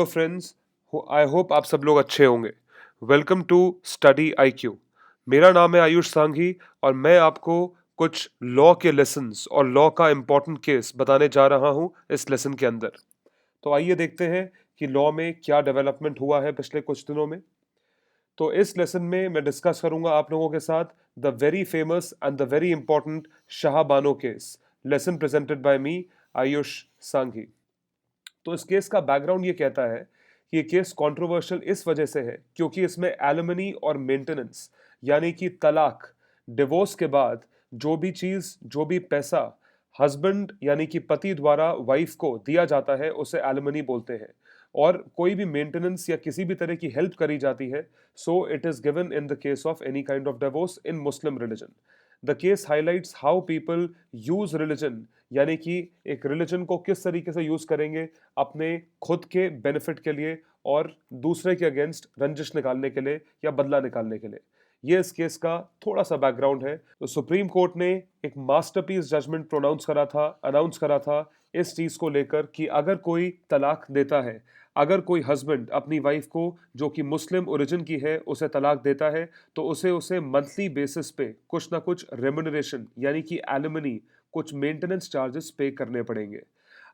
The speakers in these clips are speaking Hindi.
हेलो फ्रेंड्स, आई होप आप सब लोग अच्छे होंगे। Welcome to study IQ। मेरा नाम है आयुष सांघी और मैं आपको कुछ लॉ के लेसन्स और लॉ का इम्पोर्टेंट केस बताने जा रहा हूं इस लेसन के अंदर। तो आइए देखते हैं कि लॉ में क्या डेवलपमेंट हुआ है पिछले कुछ दिनों में। तो इस लेसन में मैं डिस्कस करूंगा आप लोगों के साथ the very famous and the very important Shahbano case. Lesson presented by me Ayush Sanghi. तो इस केस का बैकग्राउंड ये कहता है कि ये केस कंट्रोवर्शियल इस वजह से है क्योंकि इसमें एलिमनी और मेंटेनेंस यानी कि तलाक, डिवोर्स के बाद जो भी चीज, जो भी पैसा हस्बैंड यानी कि पति द्वारा वाइफ को दिया जाता है उसे एलिमनी बोलते हैं। और कोई भी मेंटेनेंस या किसी भी तरह की हेल्प करी जाती है, so it is given in the case of any kind of divorce in Muslim religion. The case highlights how people use religion, यानी कि एक रिलीजन को किस तरीके से यूज करेंगे अपने खुद के बेनिफिट के लिए और दूसरे के अगेंस्ट रंजिश निकालने के लिए या बदला निकालने के लिए। ये इस केस का थोड़ा सा बैकग्राउंड है। तो सुप्रीम कोर्ट ने एक मास्टरपीस जजमेंट अनाउंस करा था इस चीज को लेकर कि अगर कोई तलाक देता है, अगर कोई हस्बैंड अपनी वाइफ को जो कि मुस्लिम ओरिजिन की है उसे तलाक देता है, तो उसे उसे मंथली बेसिस पे कुछ ना कुछ रेम्युनरेशन यानी कि एलिमनी, कुछ मेंटेनेंस चार्जेस पे करने पड़ेंगे।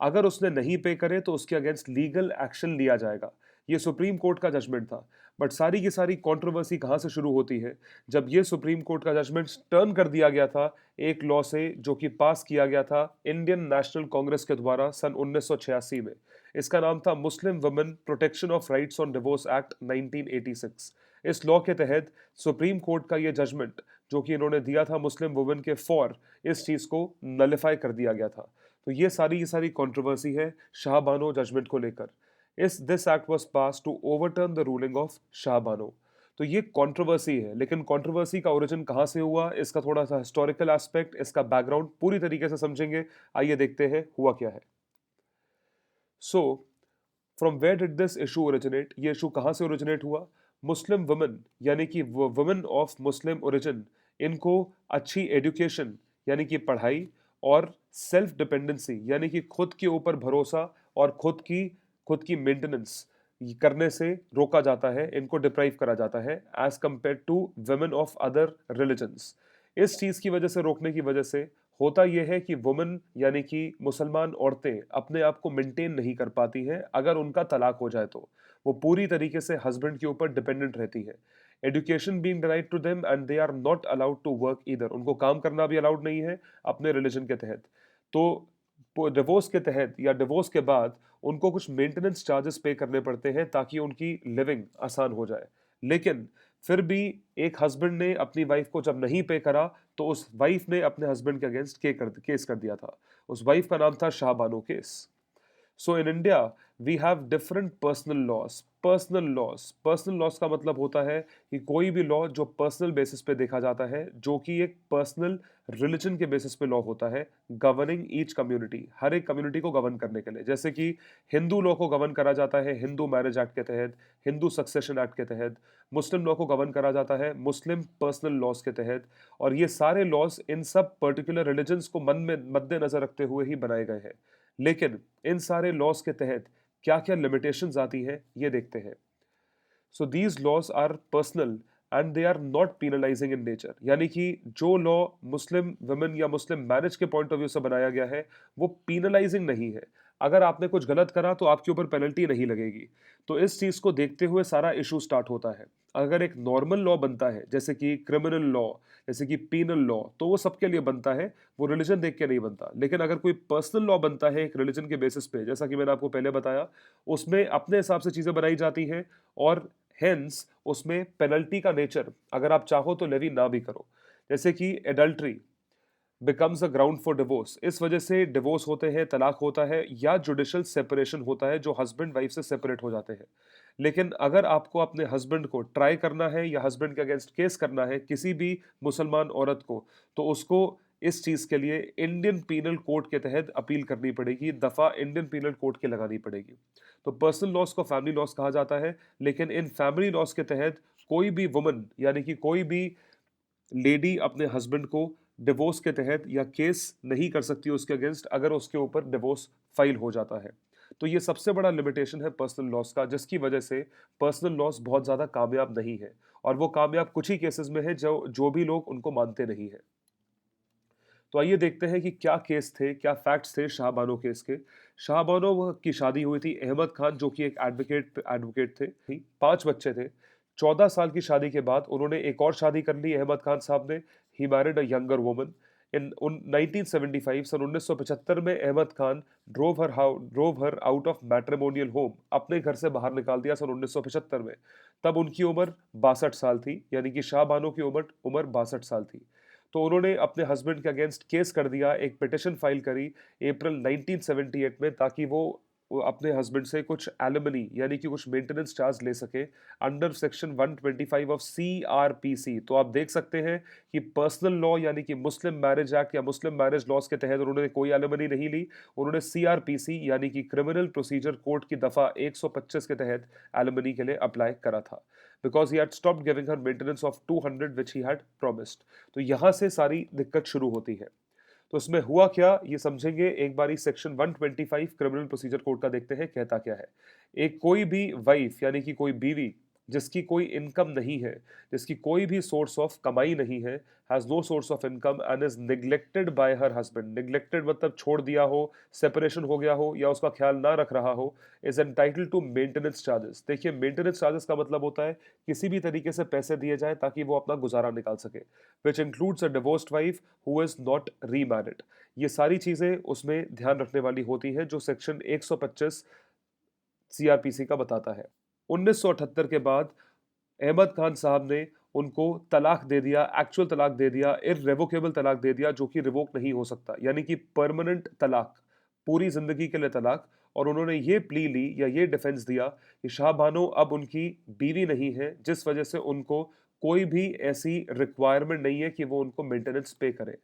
अगर उसने नहीं पे करे तो उसके अगेंस्ट लीगल एक्शन लिया जाएगा। ये सुप्रीम कोर्ट का जजमेंट था। बट सारी की सारी कंट्रोवर्सी कहां से शुरू होती है, जब ये सुप्रीम कोर्ट का जजमेंट टर्न कर दिया गया था एक लॉ से जो कि पास किया गया था इंडियन नेशनल कांग्रेस के द्वारा सन 1986 में। इसका नाम था मुस्लिम women protection of rights on divorce act 1986। इस लॉ के तहत सुप्रीम कोर्ट का ये जजमेंट जो कि इन्होंने दिया था मुस्लिम वुमेन के फॉर, इस चीज को नलिफाई कर दिया गया था। तो ये सारी की सारी कंट्रोवर्सी है शाहबानो जजमेंट को लेकर। इस this act was passed to overturn the ruling of Shah Bano. तो ये कंट्रोवर्सी है, लेकिन कंट्रोवर्सी का ओरिजिन कहां से हुआ, इसका थोड़ा सा हिस्टोरिकल एस्पेक्ट, इसका बैकग्राउंड पूरी तरीके से समझेंगे। आइए देखते हैं हुआ क्या है। So from where did this issue originate, ये इशू कहां से ओरिजिनेट हुआ। मुस्लिम वुमेन यानी कि वुमेन ऑफ मुस्लिम ओरिजिन, इनको अच्छी एजुकेशन यानी कि पढ़ाई और सेल्फ डिपेंडेंसी यानी कि खुद के ऊपर भरोसा और खुद की मेंटेनेंस करने से रोका जाता है, इनको डिप्राइव करा जाता है as compared to women of other religions. इस चीज की वजह से, रोकने की वजह से होता यह है कि वुमेन यानी कि मुसलमान औरतें अपने आप को मेंटेन नहीं कर पाती हैं। अगर उनका तलाक हो जाए तो वो पूरी तरीके से हस्बैंड के ऊपर डिपेंडेंट रहती है। Education being denied to them and they are not allowed to work either, उनको काम करना भी अलाउड नहीं है अपने रिलीजन के तहत। तो डिवोर्स के तहत या डिवोर्स के बाद उनको कुछ मेंटेनेंस चार्जेस पे करने पड़ते हैं ताकि उनकी लिविंग आसान हो जाए। लेकिन फिर भी एक हस्बैंड ने अपनी वाइफ को जब नहीं पे करा, तो उस वाइफ ने अपने हस्बैंड के अगेंस्ट केस कर दिया था। उस वाइफ का नाम था Shahbano case. So in India we have different personal laws. Personal laws का मतलब होता है कि कोई भी लॉ जो पर्सनल बेसिस पे देखा जाता है, जो कि एक पर्सनल रिलीजन के बेसिस पे लॉ होता है, गवर्निंग ईच कम्युनिटी, हर एक कम्युनिटी को गवर्न करने के लिए। जैसे कि हिंदू लॉ को गवर्न करा जाता है हिंदू मैरिज एक्ट के तहत, हिंदू सक्सेशन एक्ट के तहत। मुस्लिम लॉ को गवर्न करा जाता है मुस्लिम पर्सनल लॉज के तहत। और ये सारे लॉज इन सब पर्टिकुलर रिलीजन्स को मद्देनजर रखते हुए ही बनाए गए हैं। लेकिन इन सारे लॉज के तहत क्या क्या लिमिटेशंस आती है, ये देखते हैं। सो these laws are personal and they are not penalising in nature, यानी कि जो लॉ मुस्लिम वुमेन या मुस्लिम मैरिज के पॉइंट ऑफ व्यू से बनाया गया है वो पीनलाइजिंग नहीं है। अगर आपने कुछ गलत करा तो आपके ऊपर पेनल्टी नहीं लगेगी। तो इस चीज को देखते हुए सारा इशू स्टार्ट होता है। अगर एक नॉर्मल लॉ बनता है जैसे कि क्रिमिनल लॉ, जैसे कि पीनल लॉ, तो वो सबके लिए बनता है, वो रिलीजन देख के नहीं बनता। लेकिन अगर कोई पर्सनल लॉ बनता है एक रिलीजन के बेसिस पे, जैसा कि मैंने आपको पहले बताया, उसमें अपने हिसाब से चीजें बनाई जाती हैं और हेंस उसमें पेनल्टी का नेचर अगर आप चाहो तो लेवी ना भी करो। जैसे कि adultery becomes a ground for divorce, इस वजह से डिवोर्स होते हैं, तलाक होता है या जुडिशियल सेपरेशन होता है, जो हस्बैंड वाइफ से सेपरेट हो जाते हैं। लेकिन अगर आपको अपने हस्बैंड को ट्राई करना है या हस्बैंड के अगेंस्ट केस करना है किसी भी मुसलमान औरत को, तो उसको इस चीज के लिए इंडियन पीनल कोड के तहत अपील करनी पड़ेगी, दफा इंडियन पीनल कोड के लगानी पड़ेगी। तो पर्सनल लॉस को फैमिली लॉस कहा जाता है, लेकिन इन फैमिली लॉस के तहत कोई भी वुमन यानी कि कोई भी लेडी अपने हस्बैंड को डिवोर्स के तहत या केस नहीं कर सकती उसके अगेंस्ट अगर उसके ऊपर डिवोर्स फाइल हो जाता है। तो ये सबसे बड़ा लिमिटेशन है पर्सनल लॉस का, जिसकी वजह से पर्सनल लॉस बहुत ज़्यादा कामयाब नहीं है, और वो कामयाब कुछ ही केसेस में है जो जो भी लोग उनको मानते नहीं हैं। तो आइए देखते हैं कि क्या केस थे, क्या फैक्ट्स थे शाहबानो केस के। शाहबानो की शादी हुई थी अहमद खान, जो कि एक एडवोकेट एडवोकेट थे। 5 बच्चे थे। 14 साल की शादी के बाद उन्होंने एक और शादी कर ली अहमद खान साहब ने। He married a younger woman in 1975। सन 1975 में Ahmad Khan drove her out of matrimonial home, अपने घर से बाहर निकाल दिया सन 1975 में। तब उनकी उम्र 62 साल थी, यानी कि शाहबानो की उम्र उम्र 62 साल थी। तो उन्होंने अपने हस्बैंड के अगेंस्ट केस कर दिया, एक पिटिशन फाइल करी अप्रैल 1978 में, ताकि वो अपने हस्बैंड से कुछ एलिमनी यानी कि कुछ मेंटेनेंस चार्ज ले सके अंडर सेक्शन 125 ऑफ सीआरपीसी। तो आप देख सकते हैं कि पर्सनल लॉ यानी कि मुस्लिम मैरिज एक्ट या मुस्लिम मैरिज लॉज के तहत उन्होंने कोई एलिमनी नहीं ली। उन्होंने सीआरपीसी यानी कि क्रिमिनल प्रोसीजर कोड की दफा 125 के तहत एलिमनी के लिए अप्लाई करा था, because he had stopped giving her maintenance of 200 which he had promised. तो यहां से सारी दिक्कत शुरू होती है। तो इसमें हुआ क्या, ये समझेंगे एक बारी। सेक्शन 125 क्रिमिनल प्रोसीजर कोड का देखते हैं कहता क्या है। एक कोई भी वाइफ यानी कि कोई बीवी जिसकी कोई इनकम नहीं है, जिसकी कोई भी सोर्स ऑफ कमाई नहीं है, has no source of income and is neglected by her husband. Neglected मतलब छोड़ दिया हो, सेपरेशन हो गया हो, या उसका ख्याल ना रख रहा हो, is entitled to maintenance charges. देखिए, मेंटेनेंस चार्जेस का मतलब होता है किसी भी तरीके से पैसे दिए जाए ताकि वो अपना गुजारा निकाल सके, which includes a divorced wife who is not remarried. ये सारी चीजें उसमें ध्यान रखने वाली होती हैं, जो सेक्शन 125 सीआरपीसी का बताता है। 1978 के बाद अहमद खान साहब ने उनको तलाक दे दिया, एक्चुअल तलाक दे दिया, इररेवोकेबल तलाक दे दिया, जो कि रिवोक नहीं हो सकता, यानी कि परमानेंट तलाक, पूरी जिंदगी के लिए तलाक। और उन्होंने ये प्ली ली या ये डिफेंस दिया कि शाहबानो अब उनकी बीवी नहीं है, जिस वजह से उनको कोई भी ऐसी रिक्वायरमेंट नहीं है कि वो उनको मेंटेनेंस पे करे।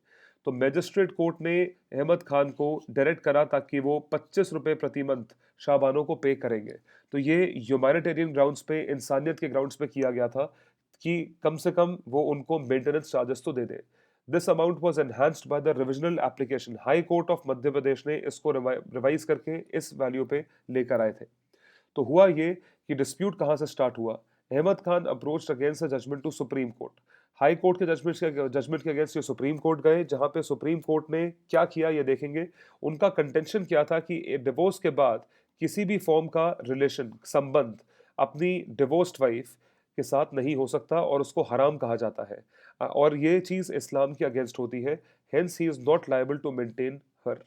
तो मैजिस्ट्रेट कोर्ट ने अहमद खान को डायरेक्ट करा ताकि वो 25 रुपए प्रति मंथ शाहबानो को पे करेंगे। तो ये ह्यूमैनिटेरियन ग्राउंड्स पे, इंसानियत के ग्राउंड्स पे किया गया था कि कम से कम वो उनको मेंटेनेंस चार्जेस तो दे दे। This amount was enhanced by the revisional application. High court of Madhya Pradesh ने इसको रिवाइज करके इस वैल्यू पे लेकर आए थे। तो हुआ ये कि डिस्प्यूट कहां से स्टार्ट हुआ। Ahmad Khan approached against the judgment to Supreme Court. High Court के जजमेंट के अगेंस्ट ये सुप्रीम कोर्ट गए, जहां पे सुप्रीम कोर्ट ने क्या किया ये देखेंगे। उनका कंटेंशन क्या था कि डिवोर्स के बाद किसी भी फॉर्म का रिलेशन, संबंध अपनी डिवोर्स्ड वाइफ के साथ नहीं हो सकता, और उसको हराम कहा जाता है, और ये चीज इस्लाम के अगेंस्ट होती है। Hence he is not liable to maintain her.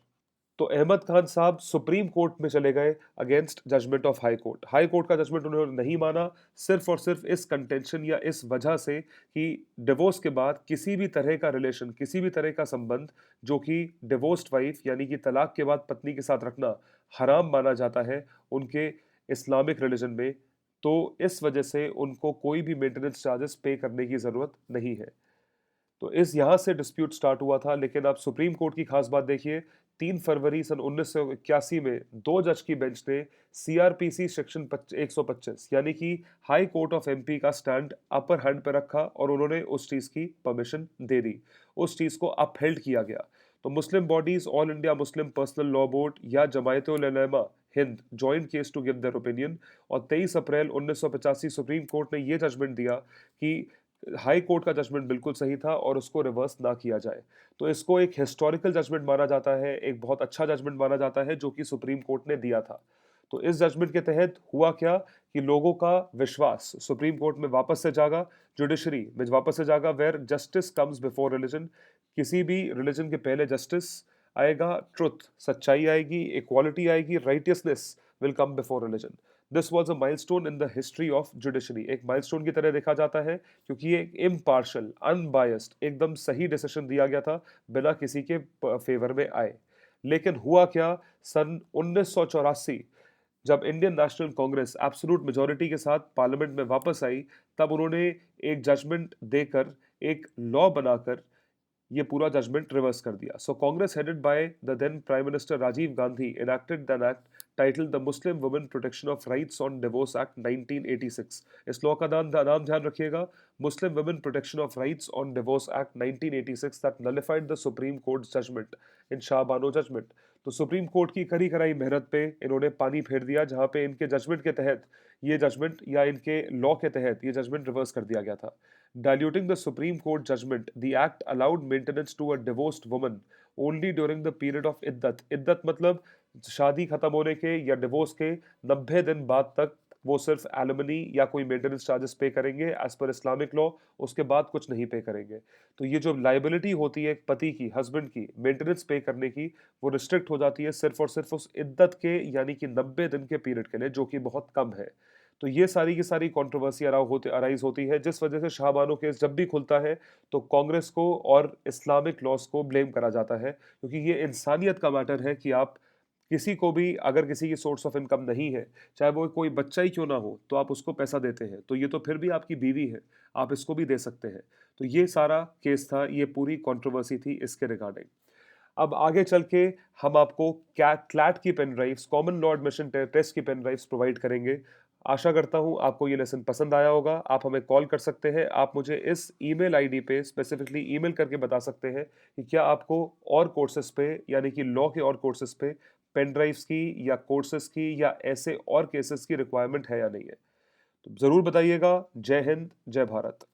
तो अहमद खान साहब सुप्रीम कोर्ट में चले गए against judgment of High Court. High Court का जजमेंट उन्होंने नहीं माना, सिर्फ और सिर्फ इस कंटेंशन या इस वजह से कि डिवोर्स के बाद किसी भी तरह का रिलेशन, किसी भी तरह का संबंध जो कि डिवोर्स्ड वाइफ यानी कि तलाक के बाद पत्नी के साथ रखना हराम माना जाता है उनके इस्लामिक रिलीजन में। तो इस वजह से उनको कोई भी मेंटेनेंस चार्जेस पे करने की जरूरत नहीं है। तो इस यहाँ से डिस्प्यूट स्टार्ट हुआ था। लेकिन आप सुप्रीम कोर्ट की खास बात देखिए, 3 फरवरी सन 1981 में 2 जज की बेंच ने सीआरपीसी सेक्शन 125 यानी कि हाई कोर्ट ऑफ एमपी का स्टैंड अपर हैंड पर रखा, और उन्होंने उस चीज की परमिशन दे दी, उस चीज को अपहेल्ड किया गया। तो Muslim bodies, all India Muslim personal law board या Jamiat Ul Ulama Hind joint case to give their opinion, और 23 अप्रैल 1985 सुप्रीम कोर्ट ने यह जजमेंट दिया कि हाई कोर्ट का जजमेंट बिल्कुल सही था और उसको रिवर्स ना किया जाए। तो इसको एक हिस्टोरिकल जजमेंट माना जाता है, एक बहुत अच्छा जजमेंट माना जाता है जो कि सुप्रीम कोर्ट ने दिया था। तो इस जजमेंट के तहत हुआ क्या कि लोगों का विश्वास सुप्रीम कोर्ट में वापस से जागा, जुडिशरी में वापस से जागा, where justice comes before religion. किसी भी रिलीजन के पहले जस्टिस आएगा, ट्रुथ सच्चाई आएगी, इक्वालिटी आएगी, righteousness will come before religion. This was a milestone in the history of judiciary. एक माइलस्टोन की तरह देखा जाता है, क्योंकि ये एक इम्पार्शल, अनबायस्ड, एकदम सही डिसीजन दिया गया था, बिना किसी के फेवर में आए। लेकिन हुआ क्या, सन 1984 जब Indian national Congress absolute majority के साथ पार्लियामेंट में वापस आई, तब उन्होंने एक जजमेंट देकर, एक लॉ बनाकर ये पूरा जजमेंट रिवर्स कर दिया। So Congress headed by the then prime minister Rajiv Gandhi enacted an act titled the Muslim women protection of rights on divorce act 1986। इस लॉ का नाम ध्यान रखिएगा, Muslim women protection of rights on divorce act 1986 that nullified the supreme court judgment in Shahbano judgment. तो सुप्रीम कोर्ट की कड़ी कराई मेहनत पे इन्होंने पानी फेर दिया, जहां पे इनके जजमेंट के तहत ये जजमेंट या इनके लॉ के तहत ये जजमेंट रिवर्स कर दिया गया था। Diluting the supreme court judgment, the act allowed maintenance to a divorced woman only during the period of इद्दत। इद्दत मतलब शादी खत्म होने के या डिवोर्स के 90 दिन बाद तक वो सिर्फ एलिमनी या कोई मेंटेनेंस चार्जेस पे करेंगे एज पर इस्लामिक लॉ, उसके बाद कुछ नहीं पे करेंगे। तो ये जो लाइबिलिटी होती है पति की, हस्बैंड की, मेंटेनेंस पे करने की, वो रिस्ट्रिक्ट हो जाती है सिर्फ और सिर्फ उस इद्दत के यानी कि 90 दिन के पीरियड के लिए, जो कि बहुत कम है। तो ये सारी की सारी कंट्रोवर्सी अराइज होती है, जिस वजह से शाहबानो केस जब भी खुलता है तो कांग्रेस को और इस्लामिक लॉस को ब्लेम करा जाता है, क्योंकि ये इंसानियत का मैटर है कि आप किसी को भी, अगर किसी की सोर्स ऑफ इनकम नहीं है, चाहे वो कोई बच्चा ही क्यों ना हो, तो आप उसको पैसा देते हैं, तो ये तो फिर भी आपकी बीवी है, आप इसको भी दे सकते हैं। तो ये सारा केस था, ये पूरी कंट्रोवर्सी थी इसके रिगार्डिंग। अब आगे चल के हम आपको क्लैट की pen drives, common law admission test की पेन ड्राइव्स प्रोवाइड करेंगे। आशा करता हूं आपको ये लेसन पसंद आया होगा। आप हमें कॉल कर सकते हैं, आप मुझे इस ईमेल आईडी पे स्पेसिफिकली ईमेल करके बता सकते हैं कि क्या आपको और कोर्सेज पे यानी कि लॉ के और कोर्सेज पे पेन ड्राइव्स की या कोर्सेज की या ऐसे और केसेस की रिक्वायरमेंट है या नहीं है। तो जरूर बताइएगा। जय हिंद, जय भारत।